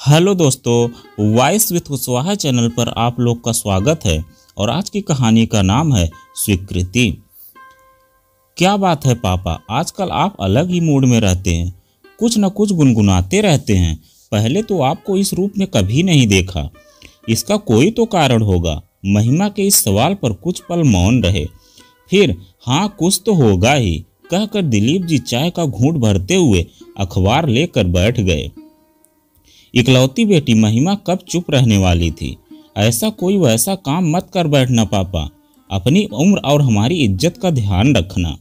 Hello दोस्तों, voice with Kushwaha channel पर आप लोग का स्वागत है। और आज की कहानी का नाम है स्वीकृति। क्या बात है पापा, आजकल आप अलग ही मूड में रहते हैं, कुछ न कुछ गुनगुनाते रहते हैं। पहले तो आपको इस रूप में कभी नहीं देखा। इसका कोई तो कारण होगा। महिमा के इस सवाल पर कुछ पल मौन रहे, फिर हाँ कुछ तो होगा ही कहकर दिलीप जी चाय का घूंट भरते हुए अखबार लेकर बैठ गए। इकलौती बेटी महिमा कब चुप रहने वाली थी। ऐसा कोई वैसा काम मत कर बैठना पापा, अपनी उम्र और हमारी इज्जत का ध्यान रखना।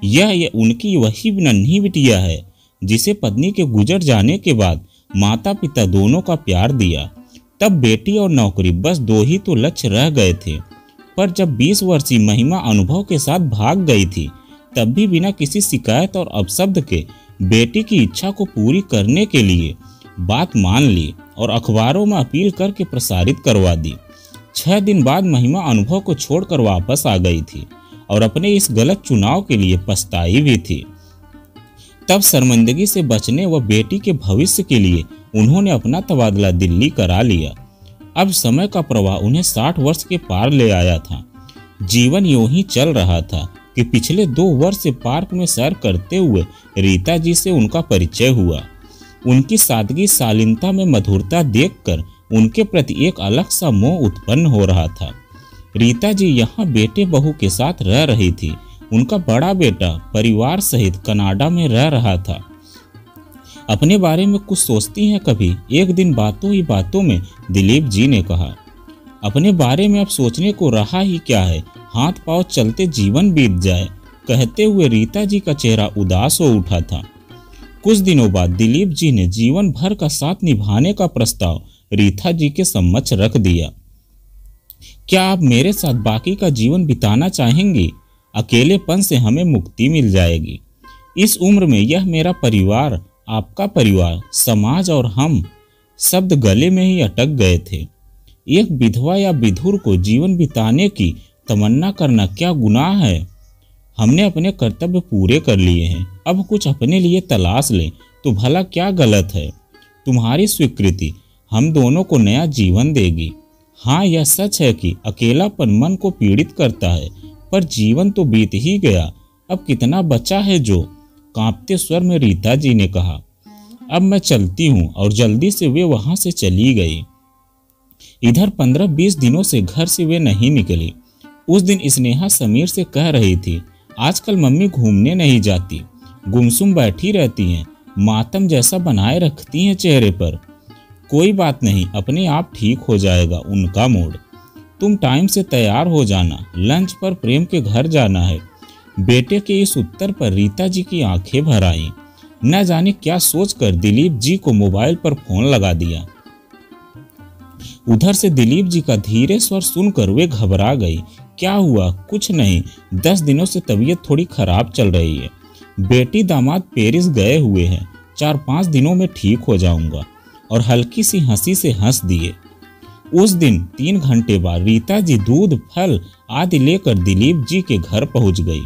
यह उनकी वही नन्ही बिटिया है जिसे पत्नी के गुजर जाने के बाद माता पिता दोनों का प्यार दिया। तब बेटी और नौकरी बस दो ही तो लक्ष्य रह गए थे। पर जब 20 वर्षीय महिमा अनुभव के साथ भाग गई थी, तब भी बिना किसी शिकायत और अपशब्द के बेटी की इच्छा को पूरी करने के लिए बात मान ली और अखबारों में अपील करके प्रसारित करवा दी। 6 दिन बाद महिमा अनुभव को छोड़कर वापस आ गई थी और अपने इस गलत चुनाव के लिए पछताई भी थी। तब शर्मिंदगी से बचने व बेटी के भविष्य के लिए उन्होंने अपना तबादला दिल्ली करा लिया। अब समय का प्रवाह उन्हें 60 वर्ष के पार ले आया था। जीवन यूं ही चल रहा था कि पिछले 2 वर्ष से पार्क में सैर करते हुए रीता जी से उनका परिचय हुआ। उनकी सादगी शालीनता में मधुरता देखकर उनके प्रति एक अलग सा मोह उत्पन्न हो रहा था। रीता जी यहाँ बेटे बहू के साथ रह रही थी। उनका बड़ा बेटा परिवार सहित कनाडा में रह रहा था। अपने बारे में कुछ सोचती हैं कभी? एक दिन बातों ही बातों में दिलीप जी ने कहा, अपने बारे में अब सोचने को रहा ही क्या है, हाथ पांव चलते जीवन बीत जाए। कहते हुए रीता जी का चेहरा उदास हो उठा था। कुछ दिनों बाद दिलीप जी ने जीवन भर का साथ निभाने का प्रस्ताव रीता जी के समक्ष रख दिया। क्या आप मेरे साथ बाकी का जीवन बिताना चाहेंगी? अकेलेपन से हमें मुक्ति मिल जाएगी। इस उम्र में यह मेरा परिवार, आपका परिवार, समाज और हम शब्द गले में ही अटक गए थे। एक विधवा या विधुर को जीवन बिताने की तमन्ना करना क्या गुनाह है? हमने अपने कर्तव्य पूरे कर लिए हैं, अब कुछ अपने लिए तलाश लें तो भला क्या गलत है? तुम्हारी स्वीकृति हम दोनों को नया जीवन देगी। हाँ, यह सच है कि अकेलापन मन को पीड़ित करता है, पर जीवन तो बीत ही गया, अब कितना बचा है जो? कांपते स्वर में रीता जी ने कहा। अब मैं चलती हूँ। और जल्दी से वे वहां से चली गई। इधर 15-20 दिनों से घर से वे नहीं निकली। उस दिन स्नेहा समीर से कह रही थी, आजकल मम्मी घूमने नहीं जाती, गुमसुम बैठी रहती हैं, मातम जैसा बनाए रखती हैं चेहरे पर। कोई बात नहीं, अपने आप ठीक हो जाएगा उनका मूड। तुम टाइम से तैयार हो जाना, लंच पर प्रेम के घर जाना है। बेटे के इस उत्तर पर रीता जी की आंखें भर आईं। न जाने क्या सोचकर दिलीप जी को मोबाइल पर फोन लगा दिया। उधर से दिलीप जी का धीरे स्वर सुनकर वे घबरा गई। क्या हुआ? कुछ नहीं, 10 दिनों से तबीयत थोड़ी खराब चल रही है। बेटी दामाद पेरिस गए हुए हैं, 4-5 दिनों में ठीक हो जाऊंगा। और हल्की सी हंसी से हंस दिए। उस दिन 3 घंटे बाद रीता जी दूध फल आदि लेकर दिलीप जी के घर पहुंच गई।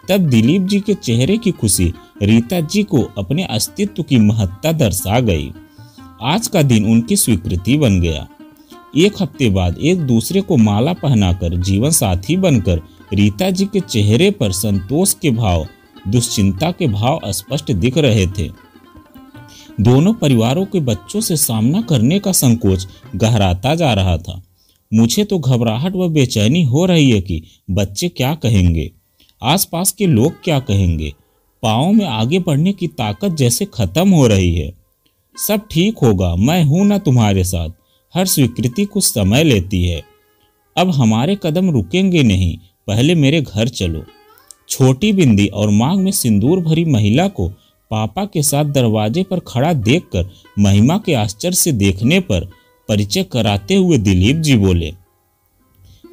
तब दिलीप जी के चेहरे की खुशी रीता जी को अपने अस्तित्व की महत्ता दर्शा गई। आज का दिन उनकी स्वीकृति बन गया। 1 हफ्ते बाद एक दूसरे को माला पहनाकर जीवन साथी बनकर रीता जी के चेहरे पर संतोष के भाव, दुश्चिंता के भाव स्पष्ट दिख रहे थे। दोनों परिवारों के बच्चों से सामना करने का संकोच गहराता जा रहा था। मुझे तो घबराहट व बेचैनी हो रही है कि बच्चे क्या कहेंगे, आसपास के लोग क्या कहेंगे। पाँव में आगे बढ़ने की ताकत जैसे खत्म हो रही है। सब ठीक होगा, मैं हूं ना तुम्हारे साथ। हर स्वीकृति कुछ समय लेती है। अब हमारे कदम रुकेंगे नहीं, पहले मेरे घर चलो। छोटी बिंदी और मांग में सिंदूर भरी महिला को पापा के साथ दरवाजे पर खड़ा देखकर महिमा के आश्चर्य से देखने पर परिचय कराते हुए दिलीप जी बोले,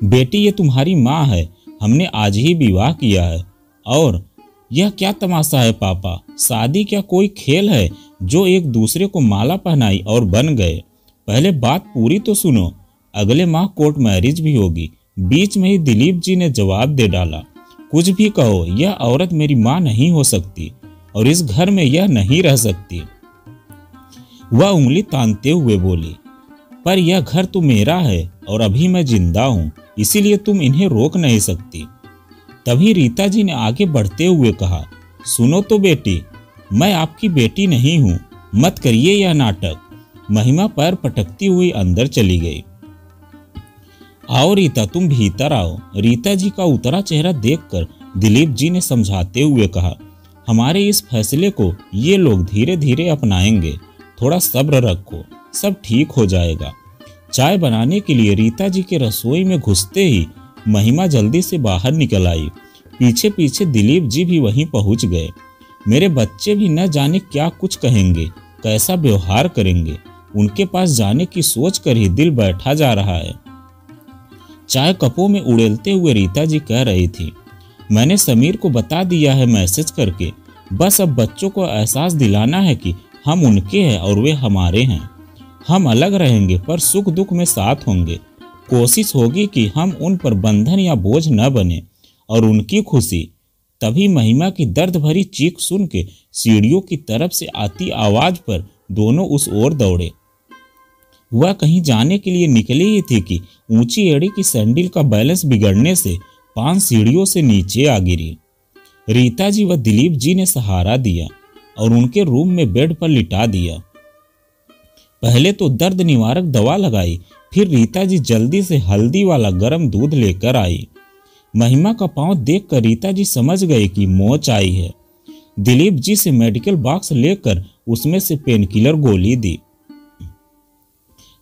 बेटी ये तुम्हारी माँ है, हमने आज ही विवाह किया है। और यह क्या तमाशा है पापा? शादी क्या कोई खेल है जो एक दूसरे को माला पहनाई और बन गए? पहले बात पूरी तो सुनो, अगले माह कोर्ट मैरिज भी होगी। बीच में ही दिलीप जी ने जवाब दे डाला, कुछ भी कहो, यह औरत मेरी माँ नहीं हो सकती और इस घर में यह नहीं रह सकती। वह उंगली तानते हुए बोली, पर यह घर तो मेरा है और अभी मैं जिंदा हूँ, इसीलिए तुम इन्हें रोक नहीं सकती। तभी रीता जी ने आगे बढ़ते हुए कहा, सुनो तो बेटी, मैं आपकी बेटी नहीं हूँ, मत करिए यह नाटक। महिमा पैर पटकती हुई अंदर चली गई। आओ रीता, तुम भीतर आओ। रीता जी का उतरा चेहरा देखकर दिलीप जी ने समझाते हुए कहा, हमारे इस फैसले को ये लोग धीरे धीरे अपनाएंगे, थोड़ा सब्र रखो, सब ठीक हो जाएगा। चाय बनाने के लिए रीता जी के रसोई में घुसते ही महिमा जल्दी से बाहर निकल आई। पीछे पीछे दिलीप जी भी वहीं पहुंच गए। मेरे बच्चे भी न जाने क्या कुछ कहेंगे, कैसा व्यवहार करेंगे, उनके पास जाने की सोच कर ही दिल बैठा जा रहा है। चाय कपों में उड़ेलते हुए रीता जी कह रही थी, मैंने समीर को बता दिया है मैसेज करके, बस अब बच्चों को एहसास दिलाना है कि हम उनके हैं और वे हमारे हैं। हम अलग रहेंगे पर सुख दुख में साथ होंगे। कोशिश होगी कि हम उन पर बंधन या बोझ न बने और उनकी खुशी। तभी महिमा की दर्द भरी चीख सुन के सीढ़ियों की तरफ से आती आवाज पर दोनों उस ओर दौड़े। वह कहीं जाने के लिए निकली ही थी कि ऊंची एड़ी की सैंडल का बैलेंस बिगड़ने से 5 सीढ़ियों से नीचे आ गिरी। रीता जी व दिलीप जी ने सहारा दिया और उनके रूम में बेड पर लिटा दिया। पहले तो दर्द निवारक दवा लगाई, फिर रीता जी जल्दी से हल्दी वाला गर्म दूध लेकर आई। महिमा का पांव देखकर रीता जी समझ गए कि मोच आई है। दिलीप जी से मेडिकल बॉक्स लेकर उसमें से पेनकिलर गोली दी,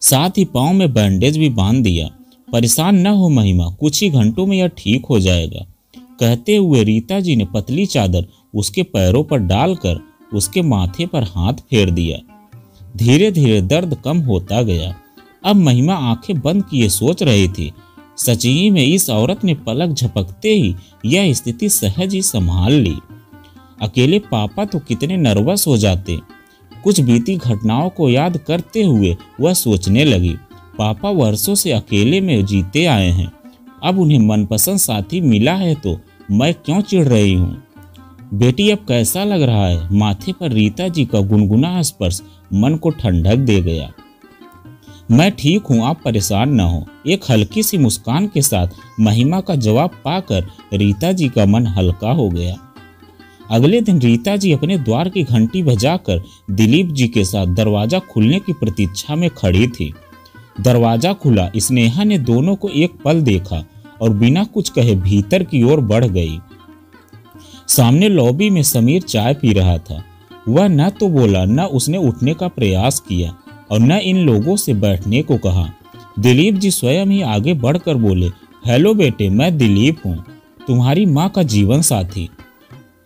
साथ ही पांव में बैंडेज भी बांध दिया। परेशान न हो महिमा, कुछ ही घंटों में यह ठीक हो जाएगा, कहते हुए रीता जी ने पतली चादर उसके पैरों पर डालकर उसके माथे पर हाथ फेर दिया। धीरे धीरे दर्द कम होता गया। अब महिमा आंखें बंद किए सोच रही थी, सच ही में इस औरत ने पलक झपकते ही यह स्थिति सहज ही संभाल ली। अकेले पापा तो कितने नर्वस हो जाते। कुछ बीती घटनाओं को याद करते हुए वह सोचने लगी, पापा वर्षों से अकेले में जीते आए हैं, अब उन्हें मनपसंद साथी मिला है तो मैं क्यों चिढ़ रही हूँ। बेटी अब कैसा लग रहा है। माथे पर रीता जी का गुनगुना स्पर्श मन को ठंडक दे गया। मैं ठीक हूँ, आप परेशान न हो। एक हल्की सी मुस्कान के साथ महिमा का जवाब पाकर रीता जी का मन हल्का हो गया। अगले दिन रीता जी अपने द्वार की घंटी बजाकर दिलीप जी के साथ दरवाजा खुलने की प्रतीक्षा में खड़ी थी। दरवाजा खुला, स्नेहा ने दोनों को एक पल देखा और बिना कुछ कहे भीतर की ओर बढ़ गई। सामने लॉबी में समीर चाय पी रहा था। वह न तो बोला, न उसने उठने का प्रयास किया और न इन लोगों से बैठने को कहा। दिलीप जी स्वयं ही आगे बढ़कर बोले, हेलो बेटे, मैं दिलीप हूँ, तुम्हारी माँ का जीवन साथी।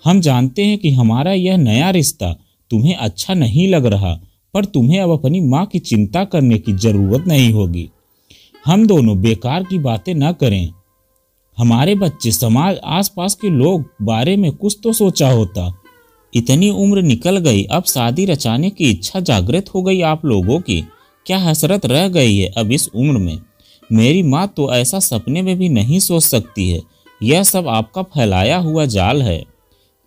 हम जानते हैं कि हमारा यह नया रिश्ता तुम्हें अच्छा नहीं लग रहा, पर तुम्हें अब अपनी माँ की चिंता करने की जरूरत नहीं होगी। हम दोनों बेकार की बातें न करें। हमारे बच्चे, समाज, आसपास के लोग बारे में कुछ तो सोचा होता। इतनी उम्र निकल गई, अब शादी रचाने की इच्छा जागृत हो गई आप लोगों की। क्या हसरत रह गई है अब इस उम्र में। मेरी माँ तो ऐसा सपने में भी नहीं सोच सकती है। यह सब आपका फैलाया हुआ जाल है।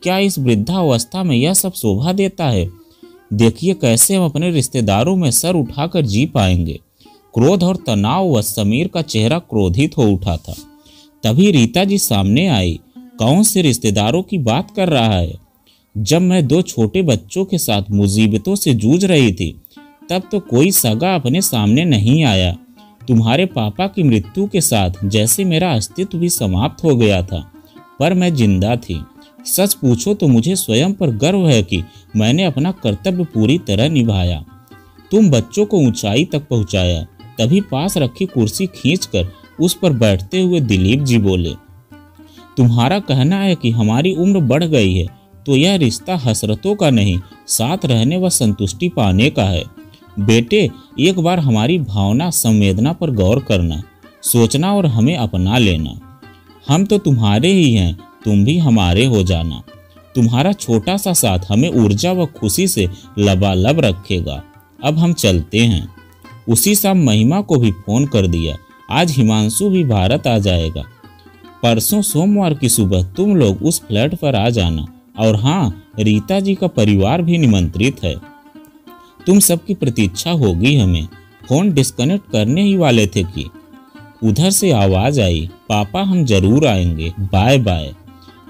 क्या इस वृद्धावस्था में यह सब शोभा देता है। देखिए कैसे हम अपने रिश्तेदारों में सर उठाकर जी पाएंगे। क्रोध और तनाव व समीर का चेहरा क्रोधित हो उठा था। तभी रीता जी सामने आई। कौन से रिश्तेदारों की बात कर रहा है। जब मैं 2 छोटे बच्चों के साथ मुसीबतों से जूझ रही थी, तब तो कोई सगा अपने सामने नहीं आया। तुम्हारे पापा की मृत्यु के साथ जैसे मेरा अस्तित्व भी समाप्त हो गया था, पर मैं जिंदा थी। सच पूछो तो मुझे स्वयं पर गर्व है कि मैंने अपना कर्तव्य पूरी तरह निभाया। तुम बच्चों को ऊंचाई तक पहुंचाया। तभी पास रखी कुर्सी खींचकर उस पर बैठते हुए दिलीप जी बोले, तुम्हारा कहना है कि हमारी उम्र बढ़ गई है तो यह रिश्ता हसरतों का नहीं, साथ रहने व संतुष्टि पाने का है। बेटे, एक बार हमारी भावना संवेदना पर गौर करना, सोचना और हमें अपना लेना। हम तो तुम्हारे ही हैं, तुम भी हमारे हो जाना। तुम्हारा छोटा सा साथ हमें ऊर्जा व खुशी से लबालब रखेगा। अब हम चलते हैं। उसी शाम महिमा को भी फोन कर दिया। आज हिमांशु भी भारत आ जाएगा। परसों सोमवार की सुबह तुम लोग उस फ्लैट पर आ जाना। और हाँ, रीता जी का परिवार भी निमंत्रित है। तुम सबकी प्रतीक्षा होगी हमें, फोन डिस्कनेक्ट करने ही वाले थे कि उधर से आवाज आई, पापा हम जरूर आएंगे, बाय बाय।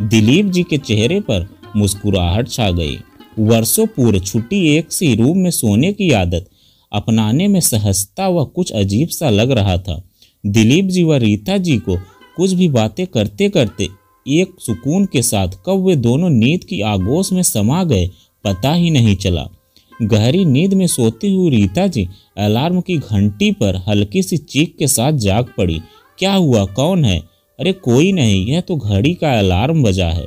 दिलीप जी के चेहरे पर मुस्कुराहट छा गई। वर्षों पूर्व छुट्टी एक सी रूम में सोने की आदत अपनाने में सहजता व कुछ अजीब सा लग रहा था। दिलीप जी व रीता जी को कुछ भी बातें करते करते एक सुकून के साथ कब वे दोनों नींद की आगोश में समा गए पता ही नहीं चला। गहरी नींद में सोती हुई रीता जी अलार्म की घंटी पर हल्की सी चीख के साथ जाग पड़ी। क्या हुआ, कौन है? अरे कोई नहीं, यह तो घड़ी का अलार्म बजा है।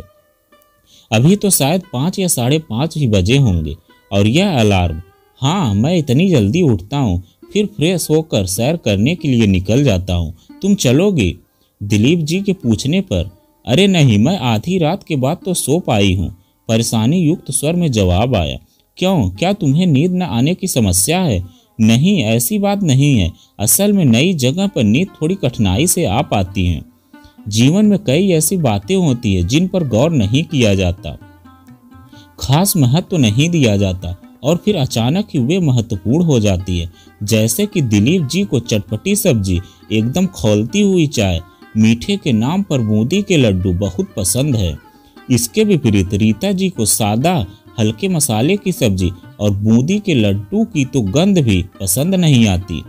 अभी तो शायद 5 या 5:30 ही बजे होंगे। और यह अलार्म? हाँ, मैं इतनी जल्दी उठता हूँ, फिर फ्रेश होकर सैर करने के लिए निकल जाता हूँ। तुम चलोगे? दिलीप जी के पूछने पर अरे नहीं, मैं आधी रात के बाद तो सो पाई हूँ, परेशानी युक्त स्वर में जवाब आया। क्यों, क्या तुम्हें नींद न आने की समस्या है? नहीं, ऐसी बात नहीं है। असल में नई जगह पर नींद थोड़ी कठिनाई से आ पाती है। जीवन में कई ऐसी बातें होती है जिन पर गौर नहीं किया जाता, खास महत्व नहीं दिया जाता और फिर अचानक ही वे महत्वपूर्ण हो जाती है। जैसे कि दिलीप जी को चटपटी सब्जी, एकदम खौलती हुई चाय, मीठे के नाम पर बूंदी के लड्डू बहुत पसंद है। इसके विपरीत रीता जी को सादा हल्के मसाले की सब्जी और बूंदी के लड्डू की तो गंध भी पसंद नहीं आती।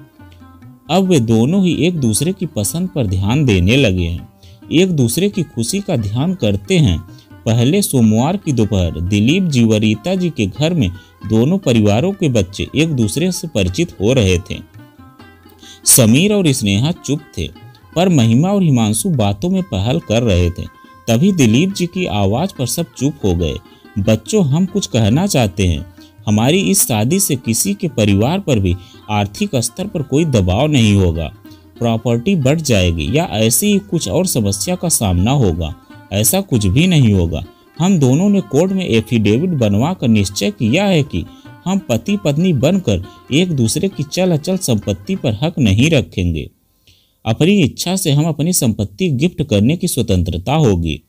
अब वे दोनों ही एक दूसरे की पसंद पर ध्यान देने लगे हैं, एक दूसरे की खुशी का ध्यान करते हैं। पहले सोमवार की दोपहर दिलीप जी व रीता जी के घर में दोनों परिवारों के बच्चे एक दूसरे से परिचित हो रहे थे। समीर और स्नेहा चुप थे, पर महिमा और हिमांशु बातों में पहल कर रहे थे। तभी दिलीप जी की आवाज पर सब चुप हो गए। बच्चों, हम कुछ कहना चाहते हैं। हमारी इस शादी से किसी के परिवार पर भी आर्थिक स्तर पर कोई दबाव नहीं होगा। प्रॉपर्टी बढ़ जाएगी या ऐसी ही कुछ और समस्या का सामना होगा, ऐसा कुछ भी नहीं होगा। हम दोनों ने कोर्ट में एफिडेविट बनवा कर निश्चय किया है कि हम पति पत्नी बनकर एक दूसरे की चल अचल संपत्ति पर हक नहीं रखेंगे। अपनी इच्छा से हम अपनी संपत्ति गिफ्ट करने की स्वतंत्रता होगी।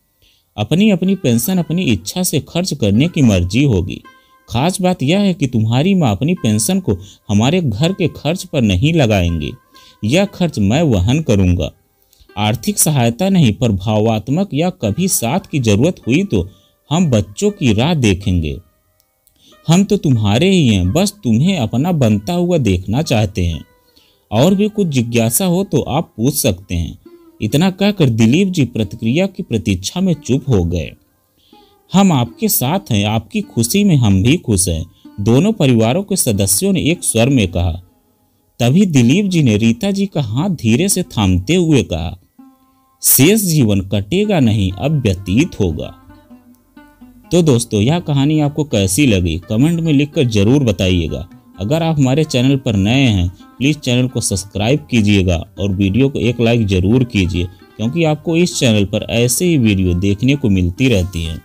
अपनी अपनी पेंशन अपनी इच्छा से खर्च करने की मर्जी होगी। खास बात यह है कि तुम्हारी माँ अपनी पेंशन को हमारे घर के खर्च पर नहीं लगाएंगे। यह खर्च मैं वहन करूंगा। आर्थिक सहायता नहीं, पर भावात्मक या कभी साथ की जरूरत हुई तो हम बच्चों की राह देखेंगे। हम तो तुम्हारे ही हैं, बस तुम्हें अपना बनता हुआ देखना चाहते हैं। और भी कुछ जिज्ञासा हो तो आप पूछ सकते हैं। इतना कहकर दिलीप जी प्रतिक्रिया की प्रतीक्षा में चुप हो गए। हम आपके साथ हैं, आपकी खुशी में हम भी खुश हैं, दोनों परिवारों के सदस्यों ने एक स्वर में कहा। तभी दिलीप जी ने रीता जी का हाथ धीरे से थामते हुए कहा, शेष जीवन कटेगा नहीं, अब व्यतीत होगा। तो दोस्तों, यह कहानी आपको कैसी लगी कमेंट में लिखकर जरूर बताइएगा। अगर आप हमारे चैनल पर नए हैं प्लीज़ चैनल को सब्सक्राइब कीजिएगा और वीडियो को एक लाइक जरूर कीजिए, क्योंकि आपको इस चैनल पर ऐसे ही वीडियो देखने को मिलती रहती हैं।